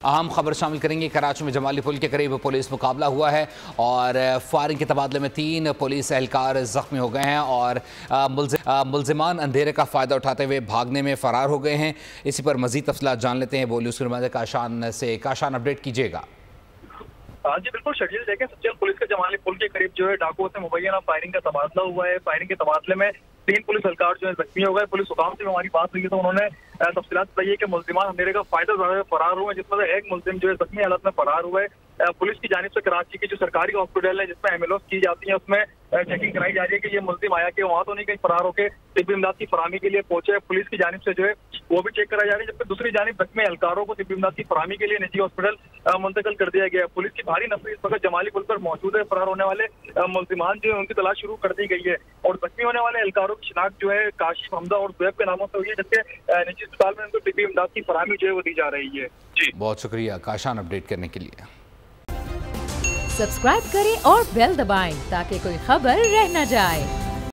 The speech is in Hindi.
अहम खबर शामिल करेंगे। कराची में जमाली पुल के करीब पुलिस मुकाबला हुआ है और फायरिंग के तबादले में 3 पुलिस एहलकार जख्मी हो गए हैं और मुलजिमान अंधेरे का फ़ायदा उठाते हुए भागने में फ़रार हो गए हैं। इसी पर मज़ीद तफसीलात जान लेते हैं। बोलिए उसके बाद काशान से। काशान, अपडेट कीजिएगा। जी बिल्कुल शकील, देखें सचिन, पुलिस के जमाली पुल के करीब जो है डाकुओं से मुबैना फायरिंग का तबादला हुआ है। फायरिंग के तबादले में 3 पुलिस एहलकार जो है जख्मी हो गए। पुलिस हुकाम से हमारी बात हुई तो उन्होंने तफसीलात बताई है कि मुलजिमान अंधेरे का फायदा फरार हुए, जिसमें से एक मुलजिम जो है जख्मी हालत में फरार हुआ है। पुलिस की जानिब से कराची की जो सरकारी हॉस्पिटल है जिसमें एमएलओ की जाती है उसमें चेकिंग कराई जा रही है कि ये मुलजिम आया कि वहाँ तो नहीं कहीं फरार होकर तिब्बी इमदाद की फराहमी के लिए पहुंचे। पुलिस की जानिब से जो है वो भी चेक कराई जा रही है, जबकि दूसरी जानिब जख्मी एहलकारों को तिब्बी इमदाद की फराहमी के लिए निजी हॉस्पिटल मुंतकिल कर दिया गया है। पुलिस की भारी नफरी इस वक्त जमाली पुल पर मौजूद है। फरार होने वाले मुलजिमान जो है उनकी तलाश शुरू कर दी गई है और जख्मी होने वाले एहलकारों की शिनाख्त जो है काशिफ, हमजा और जुएब के नामों से हुई है, जबकि निजी अस्पताल में उनको तिब्बी इमदाद की फराहमी जो है वो दी जा रही है। जी बहुत शुक्रिया काशान अपडेट करने के लिए। सब्सक्राइब करें और बेल दबाएं ताकि कोई खबर रह न जाए।